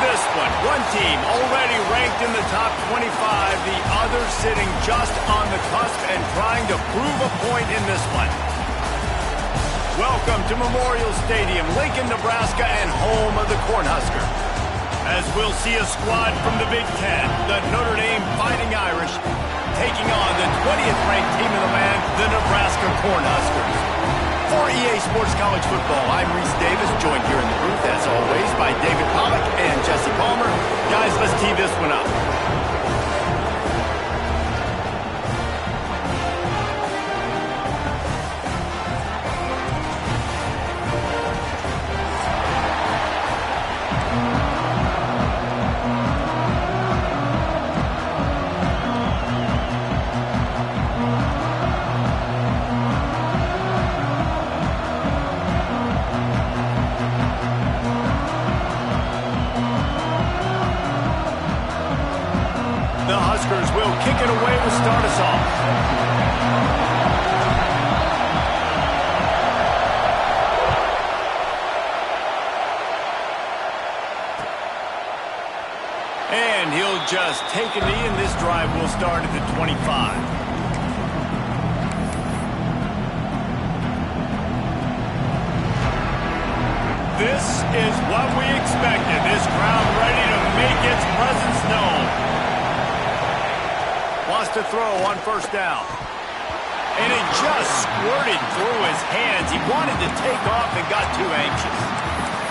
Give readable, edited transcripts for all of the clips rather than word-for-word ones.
this one. One team already ranked in the top 25, the other sitting just on the cusp and trying to prove a point in this one. Welcome to Memorial Stadium, Lincoln, Nebraska, and home of the Cornhuskers. As we'll see a squad from the Big Ten, the Notre Dame Fighting Irish, taking on the 20th ranked team in the land, the Nebraska Cornhuskers. For EA Sports College Football, I'm Reese Davis, joined here in the booth, as always, by David Pollack and Jesse Palmer. Guys, let's tee this one up. The Huskers will kick it away to start us off. And he'll just take a knee, and this drive will start at the 25. This is what we expected. This crowd ready to make its presence known. Wants to throw on first down. And it just squirted through his hands. He wanted to take off and got too anxious.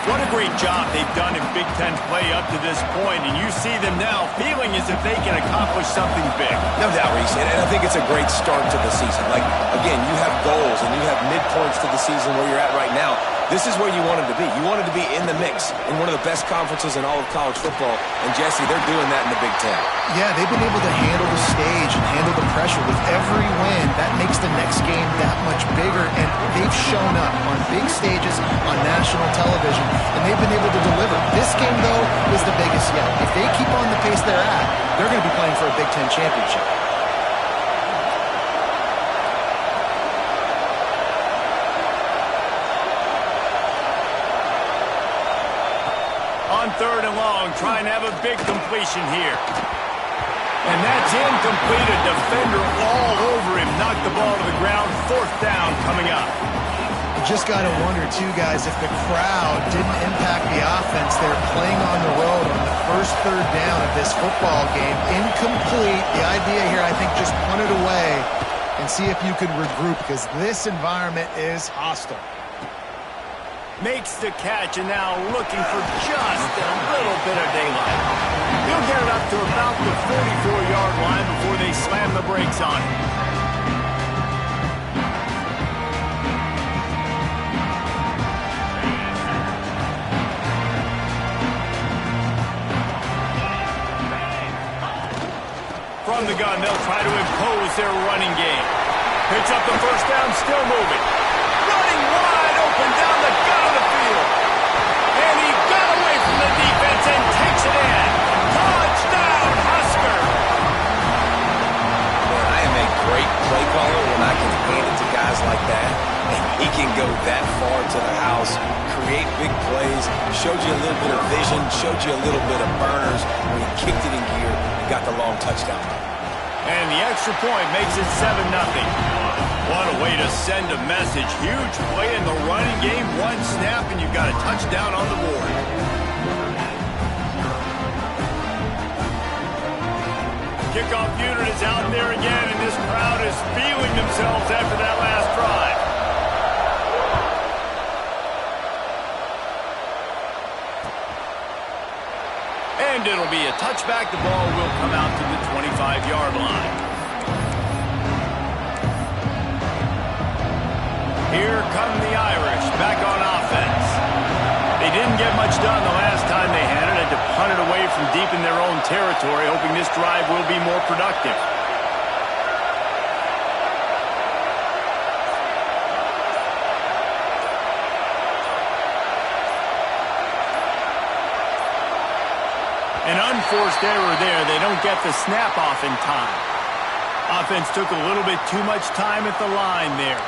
What a great job they've done in Big Ten play up to this point, and you see them now feeling as if they can accomplish something big. No doubt, Reese, and I think it's a great start to the season. Like, again, you have goals and you have midpoints to the season where you're at right now. This is where you wanted to be. You wanted to be in the mix in one of the best conferences in all of college football, and Jesse, they're doing that in the Big Ten. Yeah, they've been able to handle the stage and handle the pressure with every win. That makes the next game that much bigger, and they've shown up on big stages on national television, and they've been able to deliver. This game, though, is the biggest yet. If they keep on the pace they're at, they're going to be playing for a Big Ten championship. On third and long, trying to have a big completion here. And that's incomplete. A defender all over him. Knocked the ball to the ground. Fourth down coming up. You just got to wonder, too, guys, if the crowd didn't impact the offense. They're playing on the road on the first third down of this football game. Incomplete. The idea here, I think, just punt it away and see if you could regroup, because this environment is hostile. Makes the catch, and now looking for just a little bit of daylight. He'll get it up to about the 44-yard line before they slam the brakes on it. From the gun, they'll try to impose their running game. Picks up the first down, still moving. Running wide open down the gut of the field. And he got away from the defense and takes it in. Touchdown, Husker! Well, I am a great play caller when I can hand it to guys like that. And he can go that far to the house, create big plays, showed you a little bit of vision, showed you a little bit of burners when he kicked it in gear and got the long touchdown. And the extra point makes it 7-0. What a way to send a message. Huge play in the running game. One snap, and you've got a touchdown on the board. Kickoff unit is out there again, and this crowd is feeling themselves after that last drive. And it'll be a touchback. The ball will come out to the 25-yard line. Here come the Irish back on offense. They didn't get much done the last time they had it. Had to punt it away from deep in their own territory, hoping this drive will be more productive. An unforced error there. They don't get the snap off in time. Offense took a little bit too much time at the line there.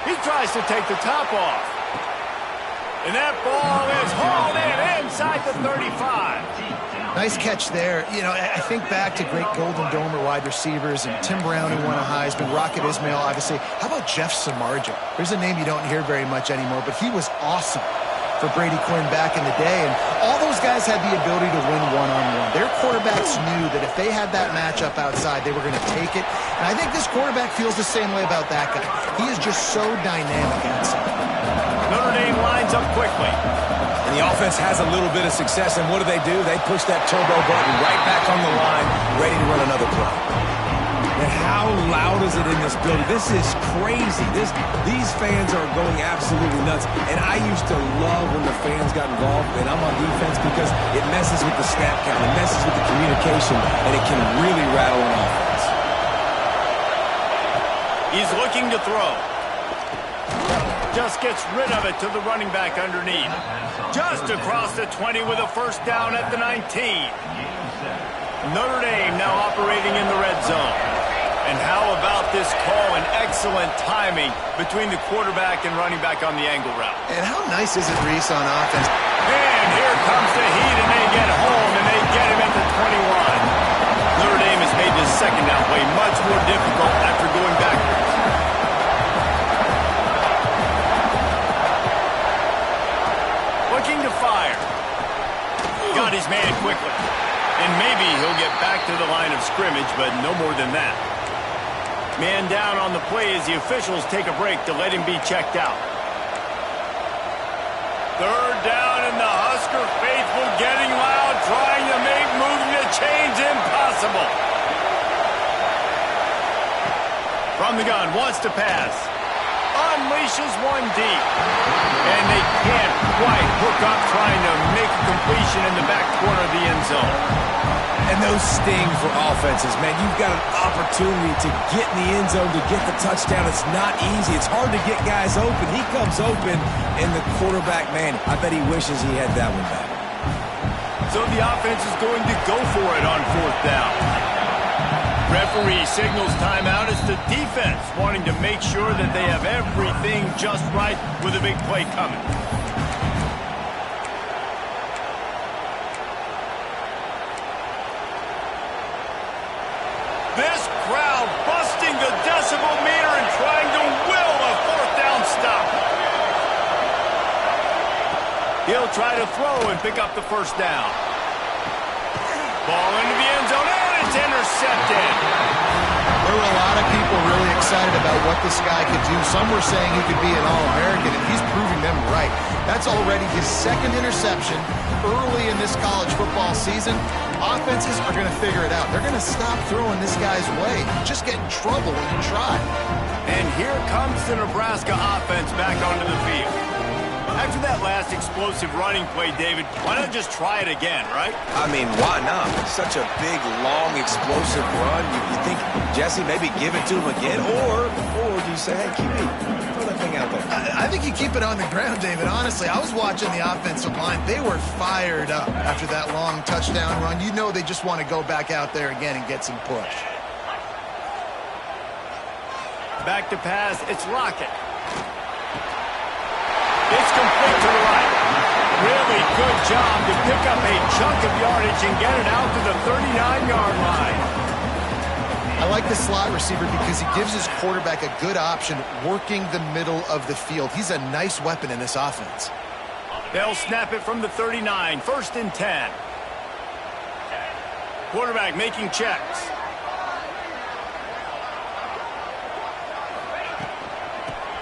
He tries to take the top off. And that ball is hauled in inside the 35. Nice catch there. You know, I think back to great Golden Domer wide receivers and Tim Brown, who won a Heisman, Rocket Ismail, obviously. How about Jeff Samardzija? There's a name you don't hear very much anymore, but he was awesome for Brady Quinn back in the day. And all those guys had the ability to win one-on-one. Their quarterbacks knew that if they had that matchup outside, they were going to take it. And I think this quarterback feels the same way about that guy. He is just so dynamic outside. Notre Dame lines up quickly. And the offense has a little bit of success, and what do? They push that turbo button right back on the line, ready to run another play. And how loud is it in this building? This is crazy. These fans are going absolutely nuts. And I used to love when the fans got involved, and I'm on defense because it messes with the snap count, it messes with the communication, and it can really rattle an offense. He's looking to throw. Just gets rid of it to the running back underneath. Just across the 20 with a first down at the 19. Notre Dame now operating in the red zone. And how about this call and excellent timing between the quarterback and running back on the angle route. And how nice is it, Reese, on offense? And here comes the heat, and they get home, and they get him at the 21. Notre Dame has made this second down play much more difficult after going backwards. Looking to fire. Got his man quickly. And maybe he'll get back to the line of scrimmage, but no more than that. Man down on the play as the officials take a break to let him be checked out. Third down, and the Husker faithful getting loud, trying to make moving the chains impossible. From the gun, wants to pass. Unleashes one deep. And they can't quite hook up trying to make a completion in the back corner of the end zone. And those sting for offenses, man. You've got an opportunity to get in the end zone, to get the touchdown. It's not easy. It's hard to get guys open. He comes open, and the quarterback, man, I bet he wishes he had that one back. So the offense is going to go for it on fourth down. Referee signals timeout as the defense wanting to make sure that they have everything just right with a big play coming. This crowd busting the decibel meter and trying to will a fourth down stop. He'll try to throw and pick up the first down. Ball into the end zone, and it's intercepted. There were a lot of people really excited about what this guy could do. Some were saying he could be an All-American, and he's proving them right. That's already his second interception early in this college football season. Offenses are going to figure it out. They're going to stop throwing this guy's way. You just get in trouble when you try. And here comes the Nebraska offense back onto the field. After that last explosive running play, David, why not just try it again, right? I mean, why not? Such a big, long, explosive run. You think, Jesse, maybe give it to him again? Or do you say, hey, QB, throw that thing out there? I think you keep it on the ground, David. Honestly, I was watching the offensive line. They were fired up after that long touchdown run. You know they just want to go back out there again and get some push. Back to pass, it's Lockett. It's complete to the right. Really good job to pick up a chunk of yardage and get it out to the 39-yard line. I like the slot receiver because he gives his quarterback a good option working the middle of the field. He's a nice weapon in this offense. They'll snap it from the 39, 1st and 10. Quarterback making checks.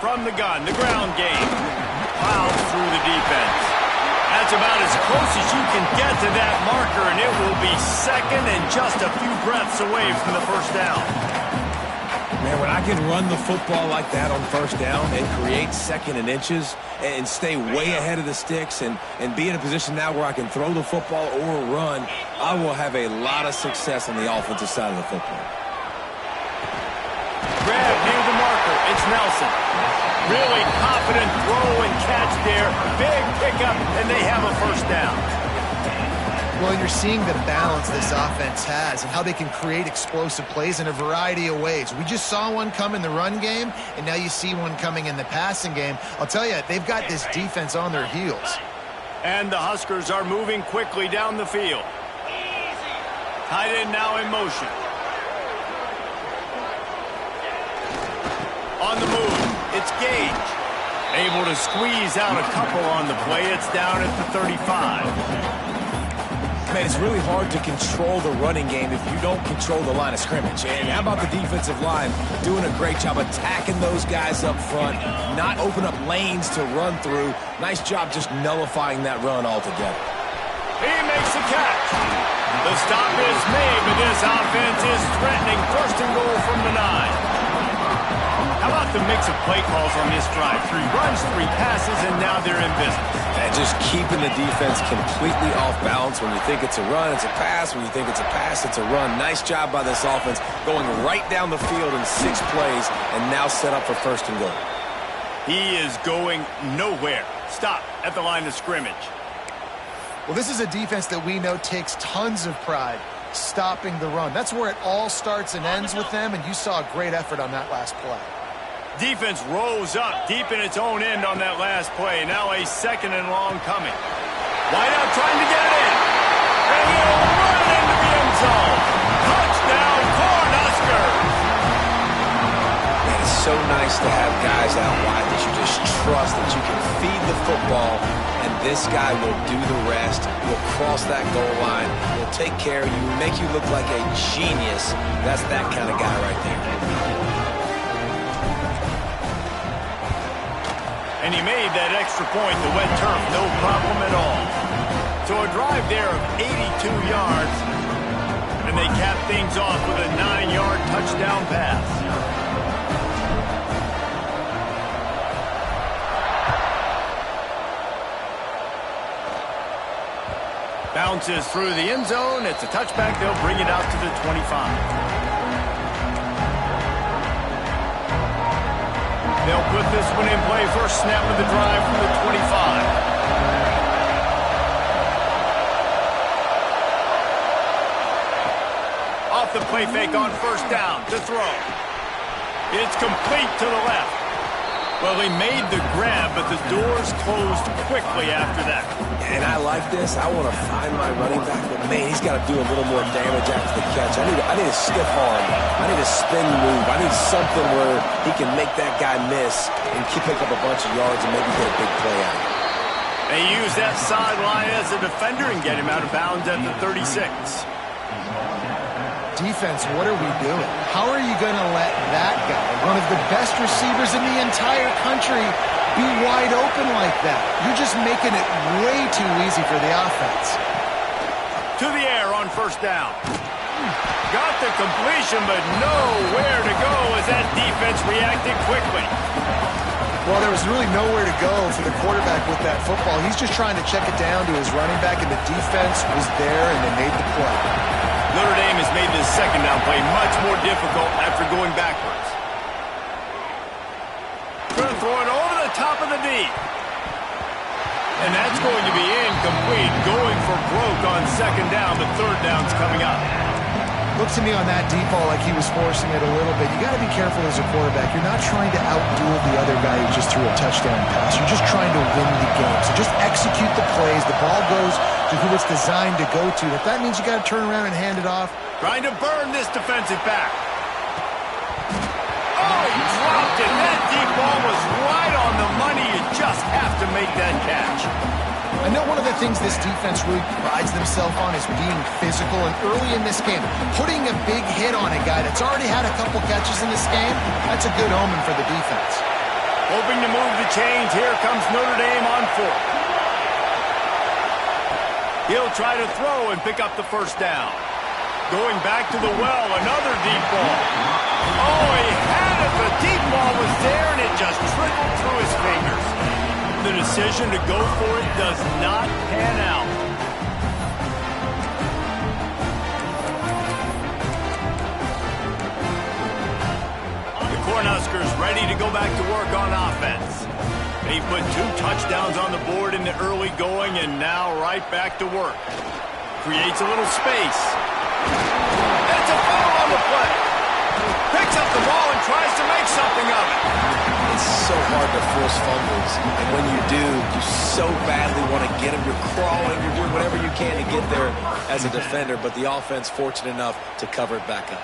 From the gun, the ground game. Plows through the defense. That's about as close as you can get to that marker, and it will be second and just a few breaths away from the first down. Man, when I can run the football like that on first down and create second and inches and stay way ahead of the sticks and be in a position now where I can throw the football or run, I will have a lot of success on the offensive side of the football. Grab near the marker. It's Nelson. Really confident throw and catch there. Big pickup, and they have a first down. Well, and you're seeing the balance this offense has and how they can create explosive plays in a variety of ways. We just saw one come in the run game, and now you see one coming in the passing game. I'll tell you, they've got this defense on their heels. And the Huskers are moving quickly down the field. Tight end now in motion. On the move, it's Gage. Able to squeeze out a couple on the play. It's down at the 35. Man, it's really hard to control the running game if you don't control the line of scrimmage. And how about the defensive line doing a great job attacking those guys up front, not open up lanes to run through. Nice job just nullifying that run altogether. He makes the catch. The stop is made, but this offense is threatening. First and goal from the 9. How about the mix of play calls on this drive? 3 runs, 3 passes, and now they're in business. And just keeping the defense completely off balance. When you think it's a run, it's a pass. When you think it's a pass, it's a run. Nice job by this offense going right down the field in 6 plays and now set up for first and goal. He is going nowhere. Stop at the line of scrimmage. Well, this is a defense that we know takes tons of pride stopping the run. That's where it all starts and ends with them, and you saw a great effort on that last play. Defense rose up deep in its own end on that last play. Now a second and long coming. Wideout trying to get it in. And he'll run into the end zone. Touchdown, Cornhuskers! Man, it's so nice to have guys out wide that you just trust that you can feed the football, and this guy will do the rest. He'll cross that goal line. He'll take care of you, make you look like a genius. That's that kind of guy right there. And he made that extra point, the wet turf, no problem at all. So a drive there of 82 yards, and they cap things off with a 9-yard touchdown pass. Bounces through the end zone. It's a touchback. They'll bring it out to the 25. They'll put this one in play. First snap of the drive from the 25. Off the play fake on first down to throw. It's complete to the left. Well, he made the grab, but the doors closed quickly after that. And I like this. I want to find my running back, but man, he's got to do a little more damage after the catch. I need a stiff arm. I need a spin move. I need something where he can make that guy miss and pick up a bunch of yards and maybe get a big play out of it. They use that sideline as a defender and get him out of bounds at the 36. Defense, what are we doing? How are you going to let that guy, one of the best receivers in the entire country, be wide open like that? You're just making it way too easy for the offense. To the air on first down. Got the completion, but nowhere to go as that defense reacted quickly. Well, there was really nowhere to go for the quarterback with that football. He's just trying to check it down to his running back, and the defense was there, and they made the play. Notre Dame has made this second down play much more difficult after going backwards. Going to throw it over the top of the D. And that's going to be incomplete. Going for broke on second down, but third down's coming up. Looks to me on that deep ball like he was forcing it a little bit. You got to be careful as a quarterback. You're not trying to outduel the other guy who just threw a touchdown pass. You're just trying to win the game. So just execute the plays. The ball goes to who it's designed to go to. If that means you got to turn around and hand it off. Trying to burn this defensive back. Oh, he dropped it. That deep ball was right on the money. You just have to make that catch. I know one of the things this defense really prides themselves on is being physical, and early in this game, putting a big hit on a guy that's already had a couple catches in this game, that's a good omen for the defense. Hoping to move the chains. Here comes Notre Dame on fourth. He'll try to throw and pick up the first down. Going back to the well, another deep ball. Oh, he had it. The deep ball was there, and it just trickled through his fingers. The decision to go for it does not pan out. The Cornhuskers ready to go back to work on offense. They put 2 touchdowns on the board in the early going, and now right back to work. Creates a little space. And it's a foul on the play. Picks up the ball and tries to make something of it. It's so hard to force fumbles. And when you do, you so badly want to get them. You're crawling. You're doing whatever you can to get there as a defender. But the offense fortunate enough to cover it back up.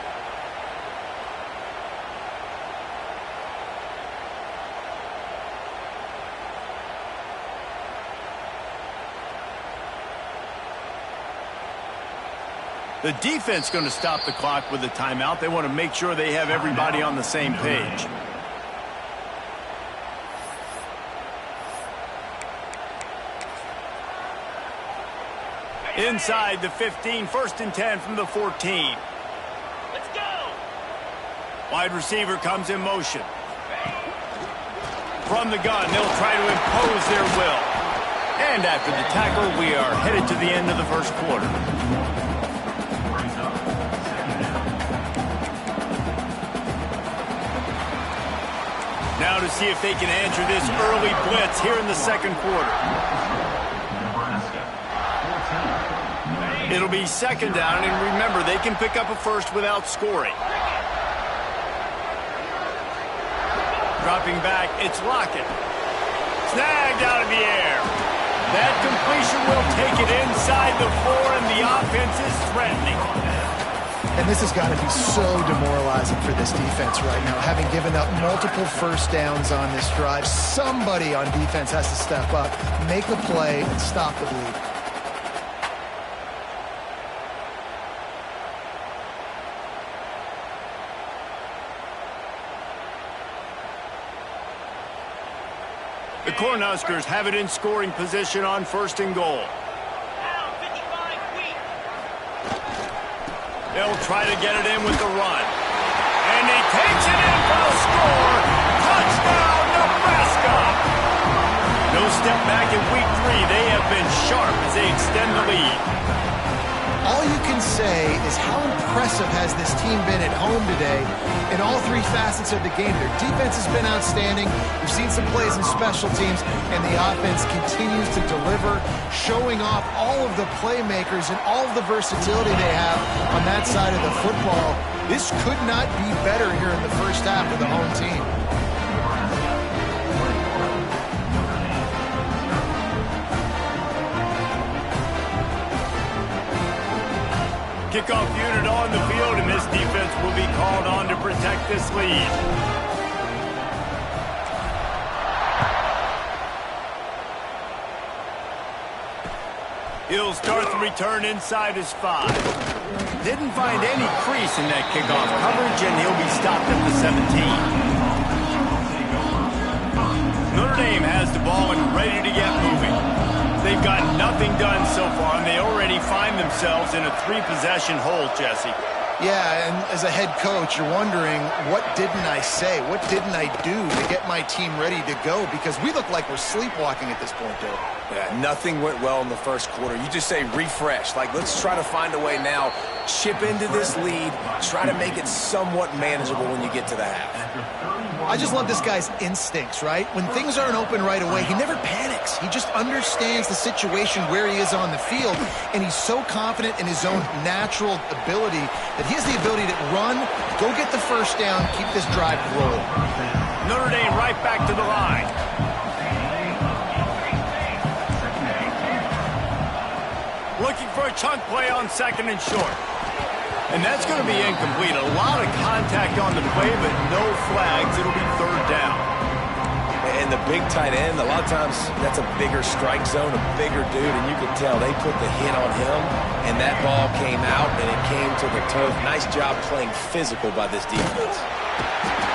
The defense going to stop the clock with a timeout. They want to make sure they have everybody on the same page. Inside the 15, 1st and 10 from the 14. Let's go! Wide receiver comes in motion. From the gun, they'll try to impose their will. And after the tackle, we are headed to the end of the first quarter. Now to see if they can answer this early blitz here in the second quarter. It'll be 2nd down, and remember, they can pick up a first without scoring. Dropping back, it's Lockett. Snagged out of the air. That completion will take it inside the 4, and the offense is threatening. And this has got to be so demoralizing for this defense right now. Having given up multiple first downs on this drive, somebody on defense has to step up, make a play, and stop the bleed. The Cornhuskers have it in scoring position on 1st and goal. They'll try to get it in with the run. And he takes it in for the score. Touchdown, Nebraska! No step back in week 3. They have been sharp as they extend the lead. All you can say is how impressive has this team been at home today in all 3 facets of the game. Their defense has been outstanding. We've seen some plays in special teams, and the offense continues to deliver, showing off all of the playmakers and all of the versatility they have on that side of the football. This could not be better here in the first half of the home team. Kickoff unit on the field, and this defense will be called on to protect this lead. He'll start the return inside his 5. Didn't find any crease in that kickoff coverage, and he'll be stopped at the 17. Notre Dame has the ball and ready to get moving. They've got nothing done so far, and they already find themselves in a 3-possession hole, Jesse. Yeah, and as a head coach, you're wondering, what didn't I say? What didn't I do to get my team ready to go? Because we look like we're sleepwalking at this point, Dave. Yeah, nothing went well in the first quarter. You just say refresh. Like, let's try to find a way now, chip into this lead, try to make it somewhat manageable when you get to the half. I just love this guy's instincts, right? When things aren't open right away, he never panics. He just understands the situation where he is on the field, and he's so confident in his own natural ability that he has the ability to run, go get the first down, keep this drive rolling. Notre Dame right back to the line. Looking for a chunk play on 2nd and short. And that's going to be incomplete. A lot of contact on the play, but no flags. It'll be 3rd down. And the big tight end, a lot of times that's a bigger strike zone, a bigger dude, and you can tell they put the hit on him, and that ball came out, and it came to the turf. Nice job playing physical by this defense.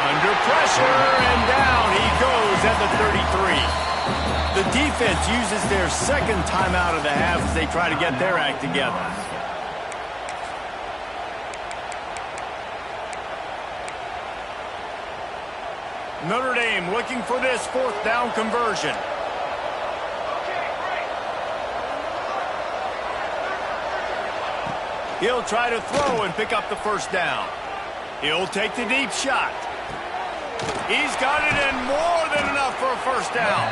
Under pressure, and down he goes at the 33. The defense uses their 2nd timeout of the half as they try to get their act together. Notre Dame looking for this 4th down conversion. He'll try to throw and pick up the 1st down. He'll take the deep shot. He's got it in more than enough for a first down.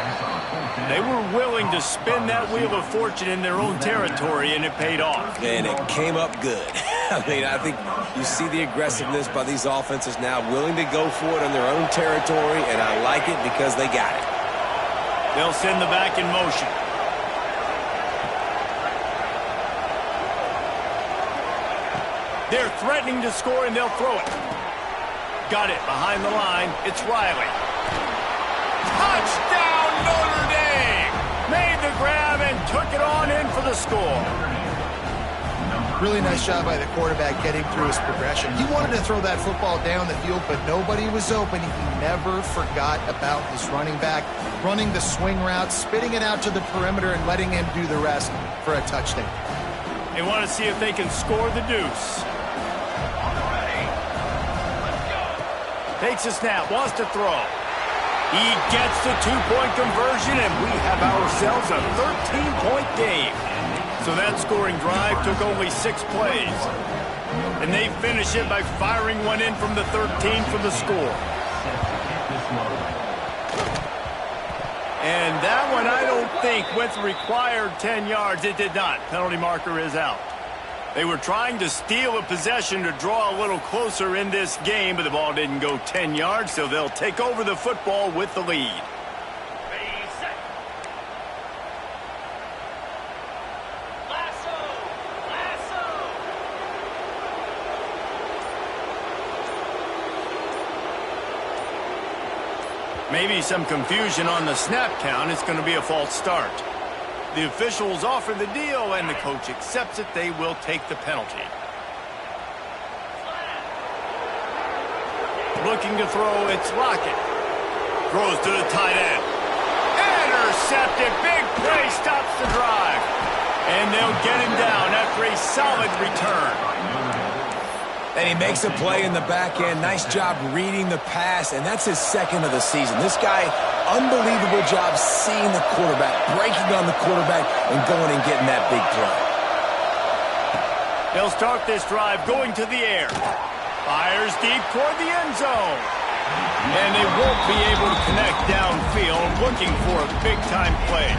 They were willing to spin that wheel of fortune in their own territory, and it paid off. And it came up good. I mean, I think you see the aggressiveness by these offenses now, willing to go for it on their own territory, and I like it because they got it. They'll send the back in motion. They're threatening to score, and they'll throw it. Got it behind the line. It's Riley. Touchdown, Notre Dame! Made the grab and took it on in for the score. Really nice job by the quarterback getting through his progression. He wanted to throw that football down the field, but nobody was open. He never forgot about his running back, running the swing route, spitting it out to the perimeter, and letting him do the rest for a touchdown. They want to see if they can score the deuce. Takes a snap, wants to throw. He gets the two-point conversion, and we have ourselves a 13-point game. So that scoring drive took only 6 plays. And they finish it by firing one in from the 13 for the score. And that one, I don't think, went the required 10 yards. It did not. Penalty marker is out. They were trying to steal a possession to draw a little closer in this game, but the ball didn't go 10 yards, so they'll take over the football with the lead. Maybe some confusion on the snap count. It's going to be a false start. The officials offer the deal, and the coach accepts it. They will take the penalty. Looking to throw, it's Lockett. Throws to the tight end. Intercepted. Big play stops the drive. And they'll get him down after a solid return. And he makes a play in the back end. Nice job reading the pass, and that's his second of the season. This guy, unbelievable job seeing the quarterback, breaking on the quarterback, and going and getting that big play. They'll start this drive going to the air. Fires deep toward the end zone. And they won't be able to connect downfield, looking for a big-time play.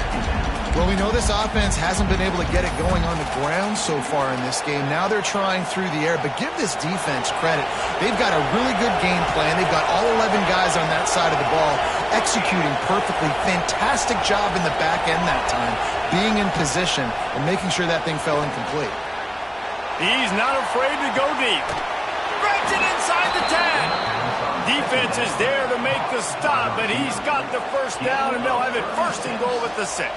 Well, we know this offense hasn't been able to get it going on the ground so far in this game. Now they're trying through the air, but give this defense credit. They've got a really good game plan. They've got all 11 guys on that side of the ball executing perfectly. Fantastic job in the back end that time, being in position and making sure that thing fell incomplete. He's not afraid to go deep. Threads it inside the 10. Defense is there to make the stop, but he's got the first down, and they'll have it first and goal at the 6.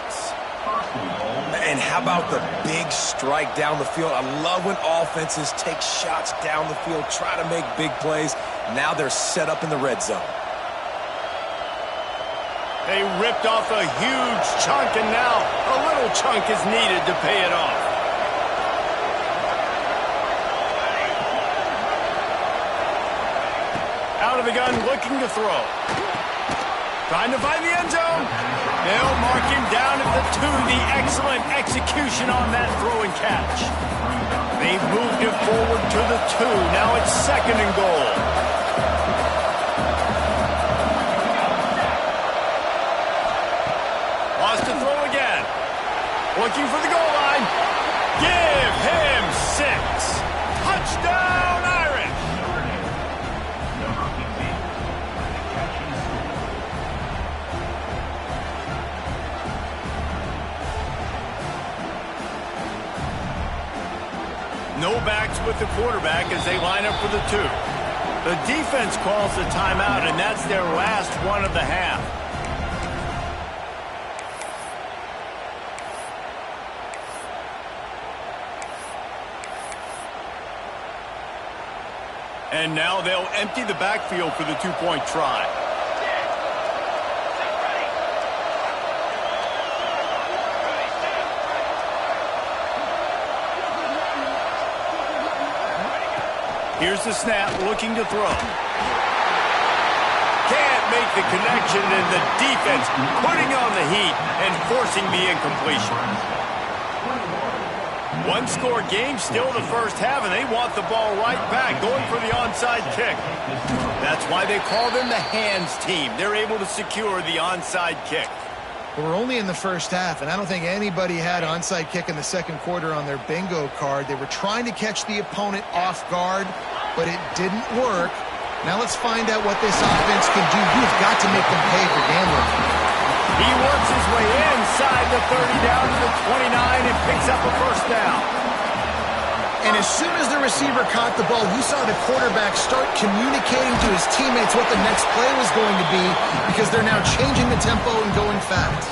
And how about the big strike down the field? I love when offenses take shots down the field, try to make big plays. Now they're set up in the red zone. They ripped off a huge chunk, and now a little chunk is needed to pay it off. Out of the gun, looking to throw. Trying to find the end zone. They'll mark him down at the 2. The excellent execution on that throw and catch. They've moved it forward to the 2. Now it's second and goal. Wants to throw again. Looking for the goal line. Give him 6. Touchdown, Irish. No backs with the quarterback as they line up for the 2. The defense calls the timeout, and that's their last one of the half. And now they'll empty the backfield for the 2-point try. Here's the snap, looking to throw. Can't make the connection, and the defense putting on the heat and forcing the incompletion. One-score game, still the first half, and they want the ball right back, going for the onside kick. That's why they call them the hands team. They're able to secure the onside kick. We're only in the first half, and I don't think anybody had onside kick in the second quarter on their bingo card. They were trying to catch the opponent off guard, but it didn't work. Now let's find out what this offense can do. You've got to make them pay for gambling. He works his way inside the 30 down to the 29 and picks up a first down. And as soon as the receiver caught the ball, you saw the quarterback start communicating to his teammates what the next play was going to be, because they're now changing the tempo and going fast.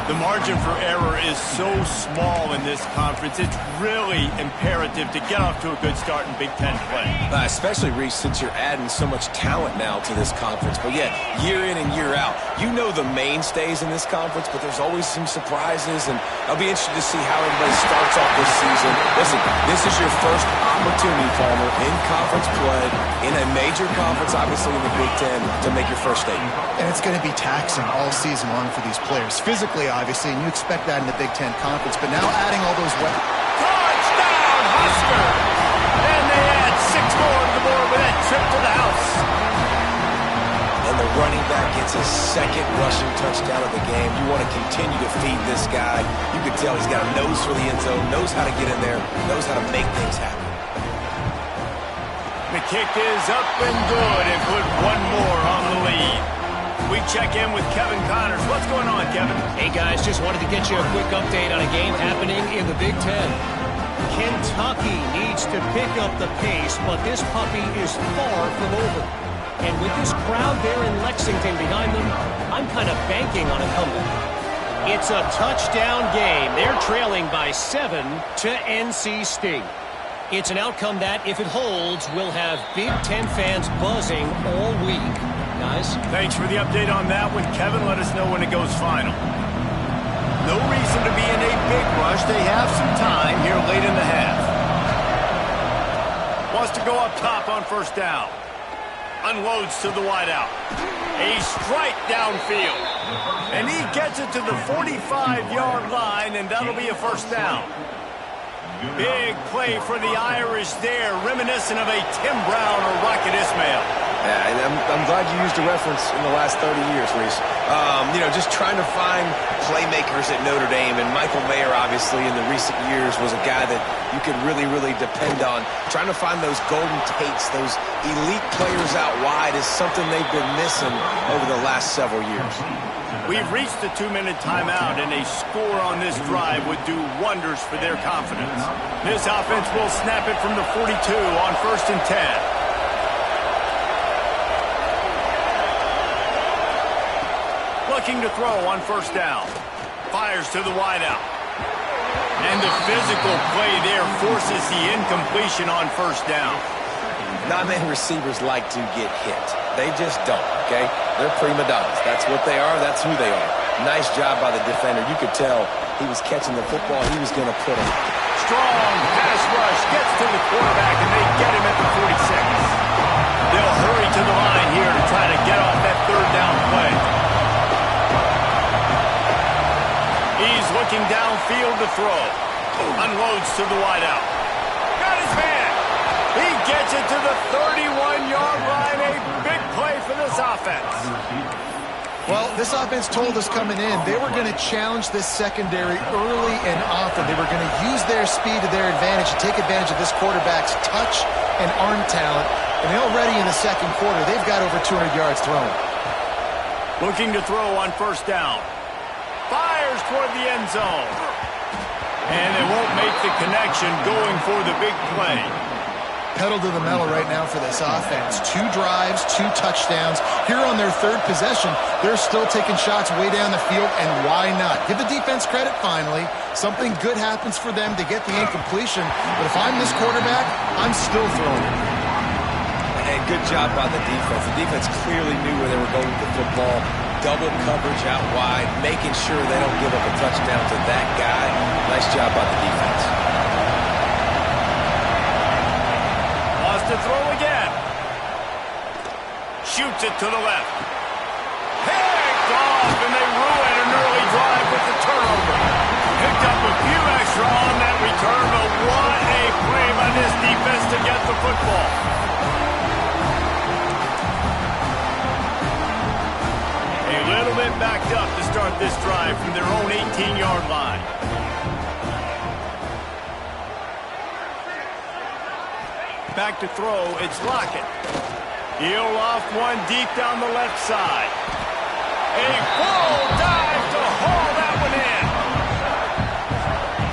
The margin for error is so small in this conference. It's really imperative to get off to a good start in Big Ten play. Especially, Reese, since you're adding so much talent now to this conference. But yeah, year in and year out, you know the mainstays in this conference, but there's always some surprises, and I'll be interested to see how everybody starts off this season. Listen, this is your first opportunity, Palmer, in conference play, in a major conference, obviously in the Big Ten, to make your first statement. And it's going to be taxing all season long for these players. Physically, obviously, and you expect that in the Big Ten Conference, but now adding all those weapons. Touchdown, Husker! And they add 6 more to the board with that trip to the house. And the running back gets his second rushing touchdown of the game. You want to continue to feed this guy. You can tell he's got a nose for the end zone, knows how to get in there, knows how to make things happen. The kick is up and good, and put one more on the lead. We check in with Kevin Connors. What's going on, Kevin? Hey, guys, just wanted to get you a quick update on a game happening in the Big Ten. Kentucky needs to pick up the pace, but this puppy is far from over. And with this crowd there in Lexington behind them, I'm kind of banking on a comeback. It's a touchdown game. They're trailing by 7 to NC State. It's an outcome that, if it holds, will have Big Ten fans buzzing all week. Guys? Thanks for the update on that one, Kevin. Let us know when it goes final. No reason to be in a big rush. They have some time here late in the half. Wants to go up top on first down. Unloads to the wideout. A strike downfield. And he gets it to the 45-yard line, and that'll be a first down. Big play for the Irish there, reminiscent of a Tim Brown or Rocket Ismail. Yeah, and I'm glad you used a reference in the last 30 years, Reese. Just trying to find playmakers at Notre Dame, and Michael Mayer, obviously, in the recent years was a guy that you could really, really depend on. Trying to find those golden takes, those elite players out wide is something they've been missing over the last several years. We've reached the 2-minute timeout, and a score on this drive would do wonders for their confidence. This offense will snap it from the 42 on 1st and 10. Looking to throw on first down. Fires to the wideout. And the physical play there forces the incompletion on first down. Not many receivers like to get hit. They just don't, okay? They're prima donnas. That's what they are. That's who they are. Nice job by the defender. You could tell he was catching the football. He was going to put him. Strong pass rush gets to the quarterback, and they get him at the 46. They'll hurry to the line here to try to get off that third down play. He's looking downfield to throw. Unloads to the wideout. Got his man. He gets it to the 31-yard line. A big play for this offense. Well, this offense told us coming in they were going to challenge this secondary early and often. They were going to use their speed to their advantage and take advantage of this quarterback's touch and arm talent. And already in the second quarter, they've got over 200 yards thrown. Looking to throw on first down. Fires toward the end zone. And they won't make the connection, going for the big play. Pedal to the metal right now for this offense. 2 drives, 2 touchdowns. Here on their third possession, they're still taking shots way down the field, and why not? Give the defense credit finally. Something good happens for them to get the incompletion, but if I'm this quarterback, I'm still throwing it. And good job by the defense. The defense clearly knew where they were going with the football. Double coverage out wide, making sure they don't give up a touchdown to that guy. Nice job by the defense. Wants to throw again. Shoots it to the left. Picked off, and they ruin an early drive with the turnover. Picked up a few extra on that return. has to get the football. A little bit backed up to start this drive from their own 18-yard line. Back to throw, it's Lockett. He'll off one deep down the left side. A full dive to haul that one in.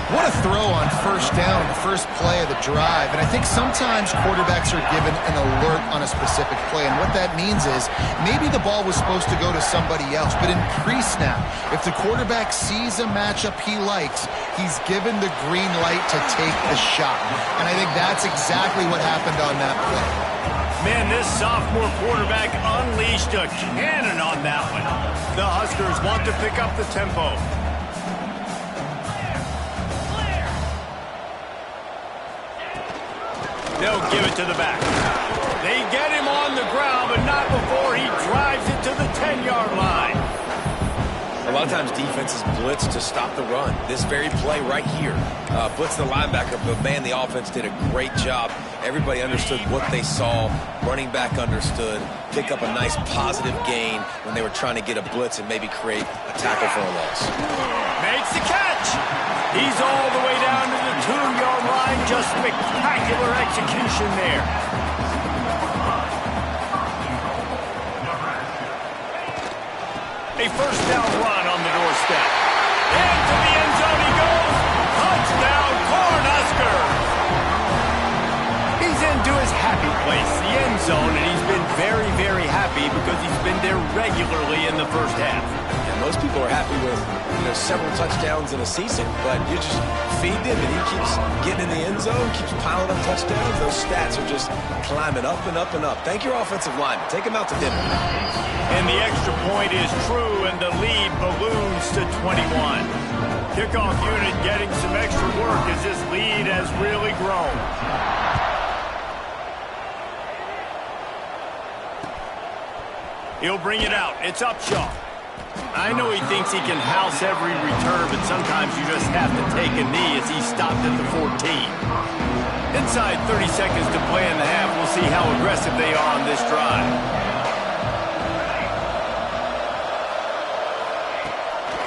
What a throw on first down, the first play of the drive. And I think sometimes quarterbacks are given an alert on a specific play. And what that means is maybe the ball was supposed to go to somebody else. But in pre-snap, if the quarterback sees a matchup he likes, he's given the green light to take the shot. And I think that's exactly what happened on that play. Man, this sophomore quarterback unleashed a cannon on that one. The Huskers want to pick up the tempo. They'll give it to the back. They get him on the ground, but not before he drives it to the 10-yard line. A lot of times defenses blitz to stop the run. This very play right here, blitz the linebacker, but man, the offense did a great job. Everybody understood what they saw. Running back understood. Pick up a nice positive gain when they were trying to get a blitz and maybe create a tackle for a loss. Makes the catch. He's all the way down to the 2-yard line. Just spectacular execution there. A first down run on the doorstep. Into the end zone he goes. Touchdown, Cornhuskers. He's into his happy place, the end zone, and he's been very, very happy because he's been there regularly in the first half. And most people are happy with several touchdowns in a season, but you just feed him and he keeps getting in the end zone, keeps piling up touchdowns. Those stats are just climbing up and up and up. Thank your offensive lineman. Take him out to dinner. And the extra point is true, and the lead balloons to 21. Kickoff unit getting some extra work as this lead has really grown. He'll bring it out. It's Upshaw. I know he thinks he can house every return, but sometimes you just have to take a knee as he stopped at the 14. Inside 30 seconds to play in the half, we'll see how aggressive they are on this drive.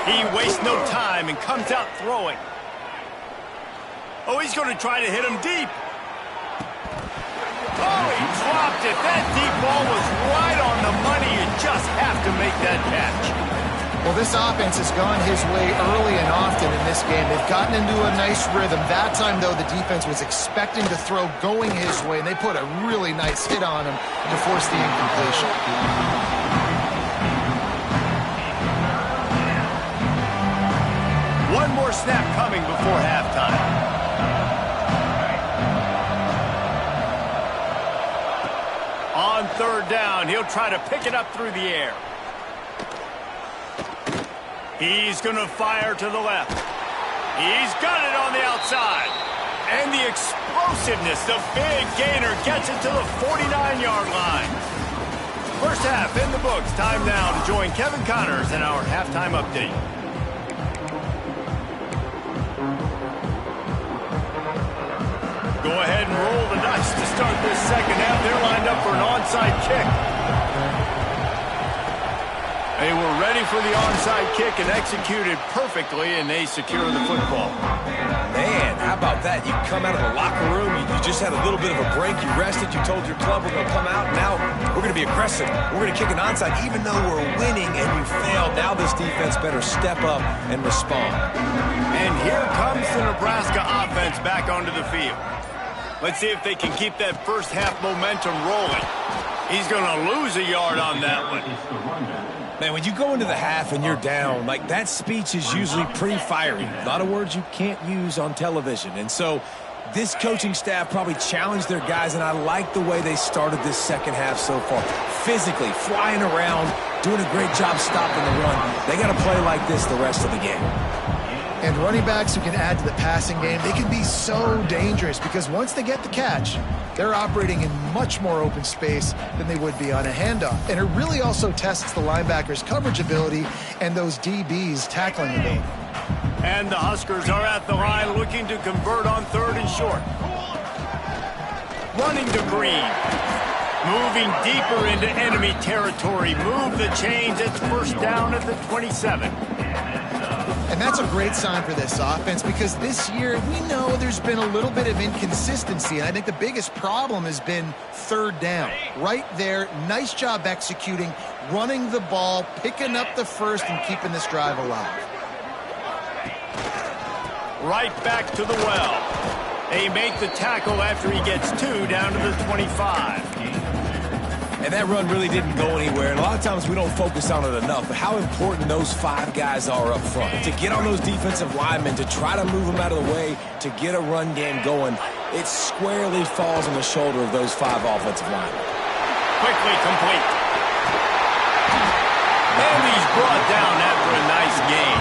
He wastes no time and comes out throwing. Oh, he's going to try to hit him deep. Oh, he dropped it. That deep ball was right on the money. You just have to make that catch. Well, this offense has gone his way early and often in this game. They've gotten into a nice rhythm. That time, though, the defense was expecting the throw going his way, and they put a really nice hit on him to force the incompletion. One more snap coming before halftime. On third down, he'll try to pick it up through the air. He's going to fire to the left. He's got it on the outside. And the explosiveness, the big gainer gets it to the 49-yard line. First half in the books. Time now to join Kevin Connors in our halftime update. Go ahead and roll the dice to start this second half. They're lined up for an onside kick. They were ready for the onside kick and executed perfectly, and they secure the football. Man, how about that? You come out of the locker room, you just had a little bit of a break, you rested, you told your club we're going to come out, and now we're going to be aggressive. We're going to kick an onside, even though we're winning and you failed. Now this defense better step up and respond. And here comes the Nebraska offense back onto the field. Let's see if they can keep that first half momentum rolling. He's going to lose a yard on that one. Man, when you go into the half and you're down, like that speech is usually pretty fiery. A lot of words you can't use on television. And so this coaching staff probably challenged their guys, and I like the way they started this second half so far. Physically, flying around, doing a great job stopping the run. They got to play like this the rest of the game. And running backs who can add to the passing game, they can be so dangerous because once they get the catch, they're operating in much more open space than they would be on a handoff. And it really also tests the linebackers' coverage ability and those DBs' tackling ability. And the Huskers are at the line looking to convert on third and short. running to Green. Moving deeper into enemy territory. Move the chains. It's first down at the 27. And that's a great sign for this offense because this year we know there's been a little bit of inconsistency. And I think the biggest problem has been third down. Right there, nice job executing, running the ball, picking up the first, and keeping this drive alive. Right back to the well. They make the tackle after he gets 2 down to the 25. And that run really didn't go anywhere. And a lot of times we don't focus on it enough, but how important those 5 guys are up front. To get on those defensive linemen, to try to move them out of the way, to get a run game going, it squarely falls on the shoulder of those 5 offensive linemen. Quickly complete. And he's brought down after a nice gain.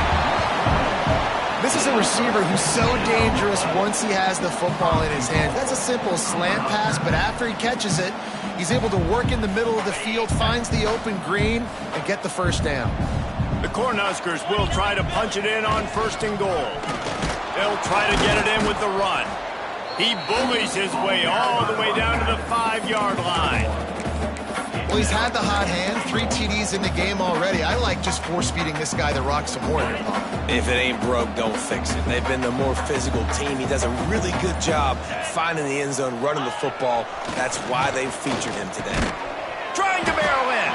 This is a receiver who's so dangerous once he has the football in his hands. That's a simple slant pass, but after he catches it, he's able to work in the middle of the field, finds the open green, and get the first down. The Cornhuskers will try to punch it in on 1st and goal. They'll try to get it in with the run. He bullies his way all the way down to the 5-yard line. Well, he's had the hot hand, 3 TDs in the game already. I like just force-feeding this guy the rock some more. If it ain't broke, don't fix it. They've been the more physical team. He does a really good job finding the end zone, running the football. That's why they've featured him today. Trying to barrel in.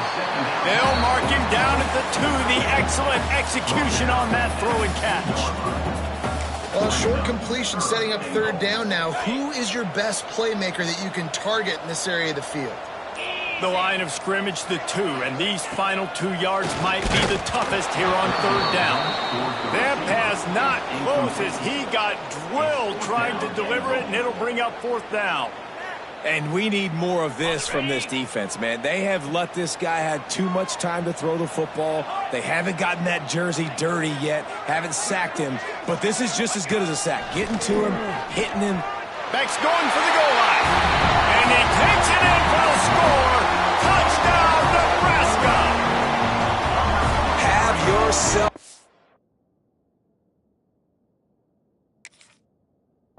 They'll mark him down at the 2. The excellent execution on that throw and catch. Well, short completion setting up 3rd down now. Who is your best playmaker that you can target in this area of the field? The line of scrimmage, the 2, and these final 2 yards might be the toughest here on 3rd down. That pass not close as he got drilled trying to deliver it, and it'll bring up 4th down. And we need more of this from this defense, man. They have let this guy have too much time to throw the football. They haven't gotten that jersey dirty yet, haven't sacked him, but this is just as good as a sack. Getting to him, hitting him. Beck's going for the goal line, and he takes it in for the score. Touchdown, Nebraska! Have yourself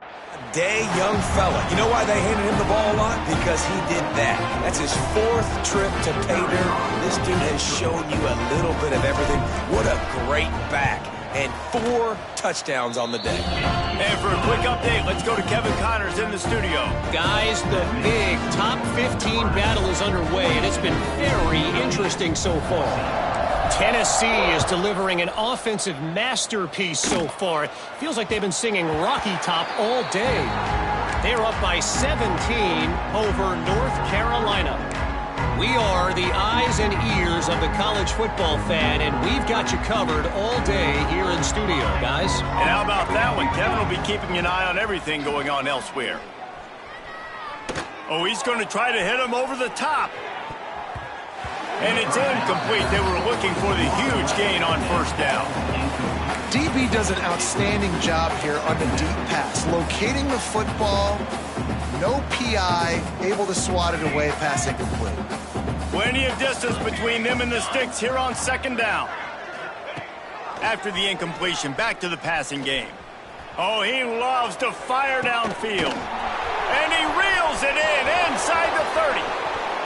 a day, young fella. You know why they handed him the ball a lot? Because he did that. That's his 4th trip to pay dirt. This dude has shown you a little bit of everything. What a great back. And 4 touchdowns on the day. And for a quick update, let's go to Kevin Connors in the studio. Guys, the big top 15 battle is underway, and it's been very interesting so far. Tennessee is delivering an offensive masterpiece so far. It feels like they've been singing Rocky Top all day. They're up by 17 over North Carolina. We are the eyes and ears of the college football fan, and we've got you covered all day here in studio, guys. And how about that one? Kevin will be keeping an eye on everything going on elsewhere. Oh, he's going to try to hit him over the top. And it's incomplete. They were looking for the huge gain on 1st down. DB does an outstanding job here on the deep pass, locating the football, no PI, able to swat it away, pass incomplete. Plenty of distance between them and the sticks here on 2nd down. After the incompletion, back to the passing game. Oh, he loves to fire downfield. And he reels it in inside the 30.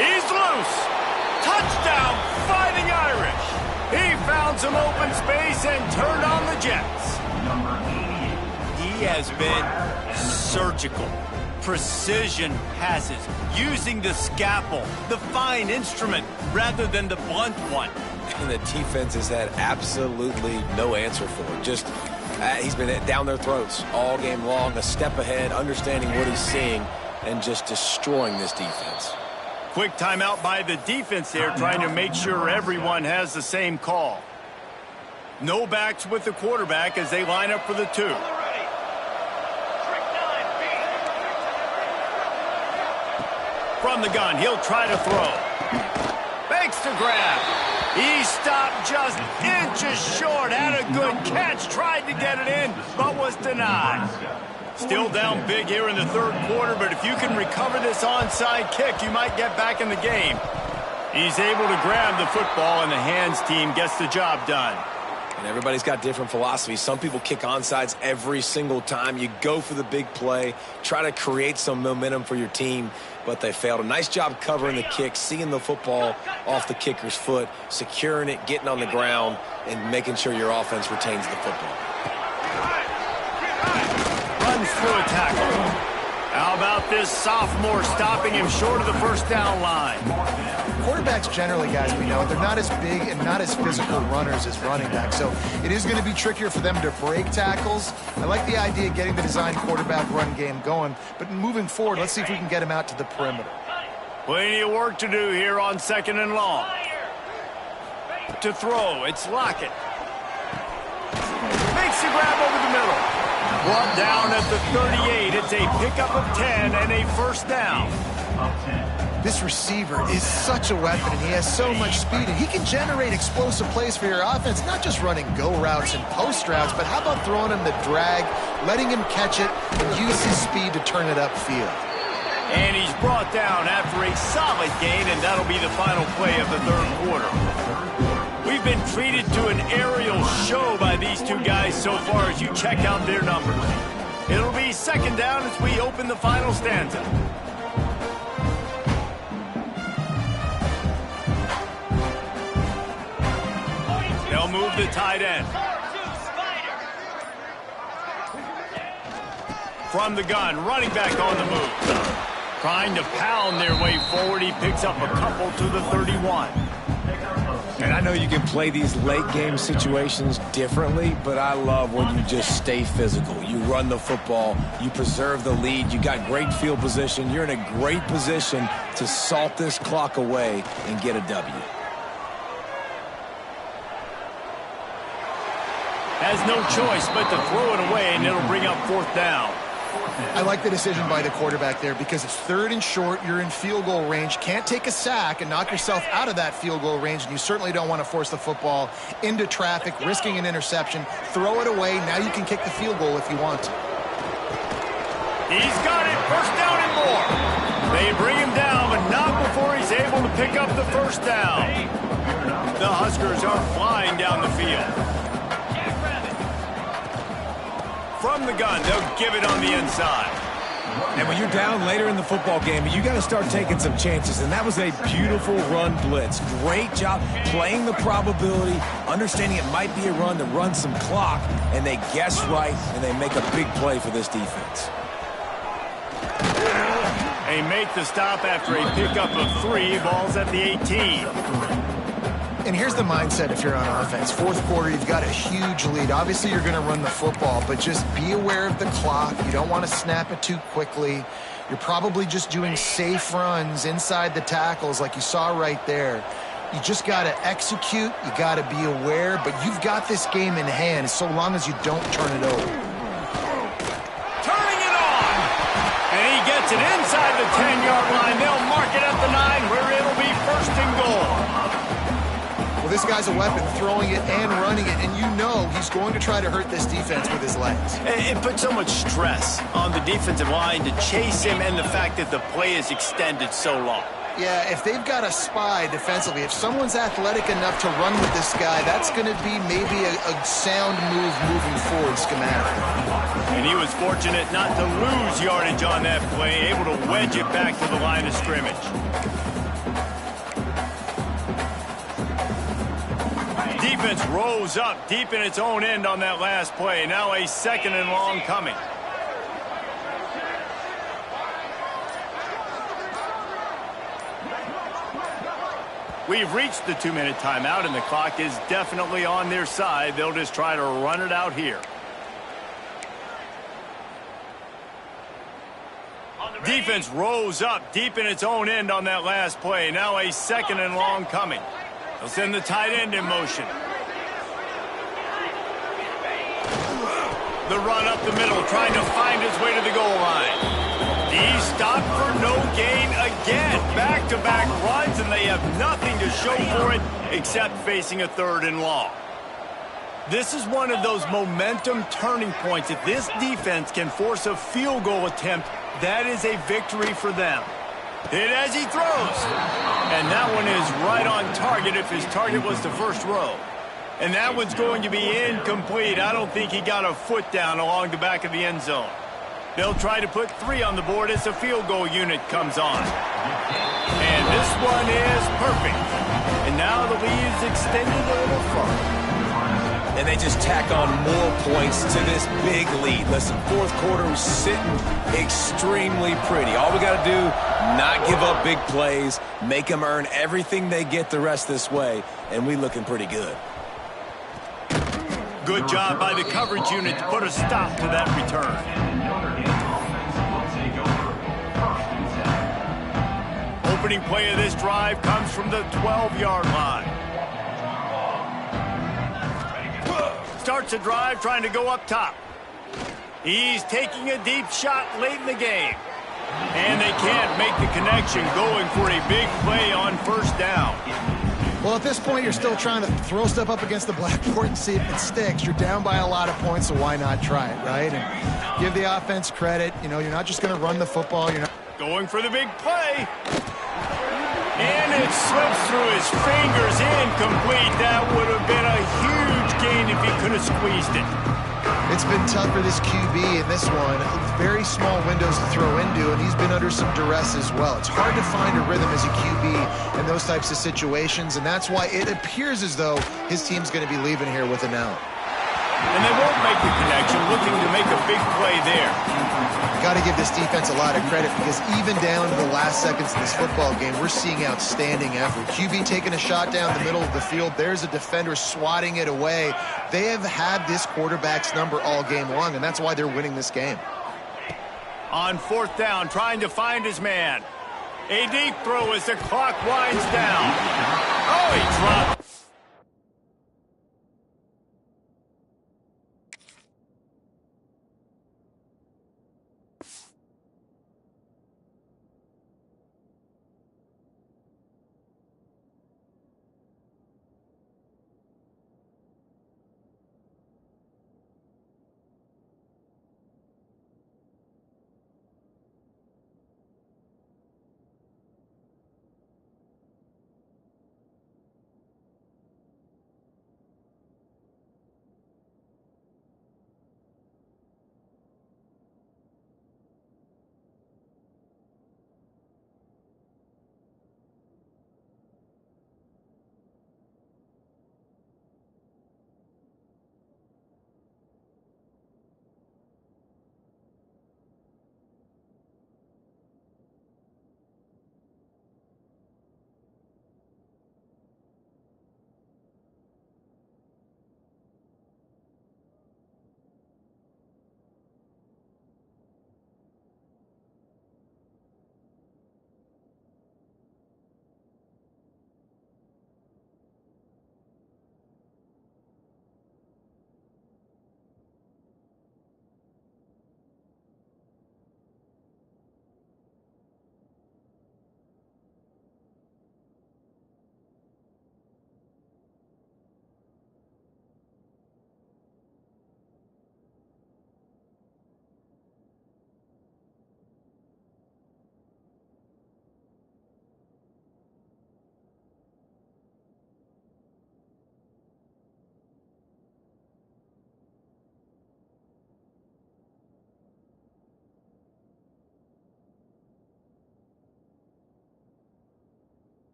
He's loose. Touchdown, Fighting Irish. He found some open space and turned on the Jets. He has been surgical. Precision passes, using the scalpel, the fine instrument, rather than the blunt one. And the defense has had absolutely no answer for it. Just, he's been down their throats all game long, a step ahead, understanding what he's seeing, and just destroying this defense. Quick timeout by the defense there, trying to make sure everyone has the same call. No backs with the quarterback as they line up for the 2. From the gun, he'll try to throw. Fakes to grab. He stopped just inches short. Had a good catch. Tried to get it in, but was denied. Still down big here in the 3rd quarter, but if you can recover this onside kick, you might get back in the game. He's able to grab the football, and the hands team gets the job done. And everybody's got different philosophies. Some people kick onsides every single time. You go for the big play, try to create some momentum for your team, but they failed. A nice job covering the kick, seeing the football off the kicker's foot, securing it, getting on the ground, and making sure your offense retains the football. Runs through a tackle. How about this sophomore stopping him short of the first down line? Quarterbacks generally, guys, we know, they're not as big and not as physical runners as running backs, so it is going to be trickier for them to break tackles. I like the idea of getting the design quarterback run game going, but moving forward, let's see if we can get him out to the perimeter. Plenty of work to do here on 2nd and long. To throw, it's Lockett. Makes the grab over the middle. Brought down at the 38. It's a pickup of 10 and a first down. This receiver is such a weapon, and he has so much speed, and he can generate explosive plays for your offense, not just running go routes and post routes, but how about throwing him the drag, letting him catch it, and use his speed to turn it upfield. And he's brought down after a solid gain, and that'll be the final play of the third quarter. We've been treated to an aerial show by these two guys so far as you check out their numbers. It'll be 2nd down as we open the final stanza. They'll move the tight end. From the gun, running back on the move. Trying to pound their way forward. He picks up a couple to the 31. And I know you can play these late-game situations differently, but I love when you just stay physical. You run the football, you preserve the lead, you got great field position, you're in a great position to salt this clock away and get a W. Has no choice but to throw it away, and it'll bring up 4th down. I like the decision by the quarterback there because it's 3rd and short. You're in field goal range. Can't take a sack and knock yourself out of that field goal range, and you certainly don't want to force the football into traffic, risking an interception. Throw it away. Now you can kick the field goal if you want to. He's got it. First down and more. They bring him down, but not before he's able to pick up the first down. The Huskers are flying down the field. From the gun, they'll give it on the inside. And when you're down later in the football game, you got to start taking some chances. And that was a beautiful run blitz. Great job playing the probability, understanding it might be a run to run some clock, and they guess right, and they make a big play for this defense. They make the stop after a pickup of 3. Ball's at the 18. And here's the mindset if you're on offense. 4th quarter, you've got a huge lead. Obviously, you're going to run the football, but just be aware of the clock. You don't want to snap it too quickly. You're probably just doing safe runs inside the tackles like you saw right there. You just got to execute. You got to be aware, but you've got this game in hand so long as you don't turn it over. Turning it on! And he gets it inside the 10-yard line. They'll mark it at the 9 where it'll be 1st and goal. Well, this guy's a weapon, throwing it and running it, and you know he's going to try to hurt this defense with his legs. It puts so much stress on the defensive line to chase him and the fact that the play is extended so long. Yeah, if they've got a spy defensively, if someone's athletic enough to run with this guy, that's going to be maybe a sound move moving forward schematically. And he was fortunate not to lose yardage on that play, able to wedge it back to the line of scrimmage. Defense rose up deep in its own end on that last play. Now a 2nd and long coming. We've reached the 2-minute timeout, and the clock is definitely on their side. They'll just try to run it out here. Defense rose up deep in its own end on that last play. Now a 2nd and long coming. They'll send the tight end in motion. The run up the middle, trying to find his way to the goal line. He's stopped for no gain again. Back-to-back runs, and they have nothing to show for it except facing a 3rd and long. This is one of those momentum turning points. If this defense can force a field goal attempt, that is a victory for them. Hit as he throws. And that one is right on target if his target was the first row. And that one's going to be incomplete. I don't think he got a foot down along the back of the end zone. They'll try to put 3 on the board as the field goal unit comes on. And this one is perfect. And now the lead is extended a little further. And they just tack on more points to this big lead. Listen, fourth quarter was sitting extremely pretty. All we got to do, not give up big plays, make them earn everything they get the rest this way, and we looking pretty good. Good job by the coverage unit to put a stop to that return. Opening play of this drive comes from the 12-yard line. Starts a drive trying to go up top. He's taking a deep shot late in the game. And they can't make the connection, going for a big play on first down. Well, at this point, you're still trying to throw stuff up against the blackboard and see if it sticks. You're down by a lot of points, so why not try it, right? And give the offense credit. You know, you're not just going to run the football. You're not going for the big play. And it slips through his fingers, incomplete. That would have been a huge gain if he could have squeezed it. It's been tough for this QB in this one. Very small windows to throw into, and he's been under some duress as well. It's hard to find a rhythm as a QB in those types of situations, and that's why it appears as though his team's going to be leaving here with an out. And they won't make the connection, looking to make a big play there. Got to give this defense a lot of credit, because even down to the last seconds of this football game, we're seeing outstanding effort. QB taking a shot down the middle of the field. There's a defender swatting it away. They have had this quarterback's number all game long, and that's why they're winning this game. On fourth down, trying to find his man. A deep throw as the clock winds down. Oh, he dropped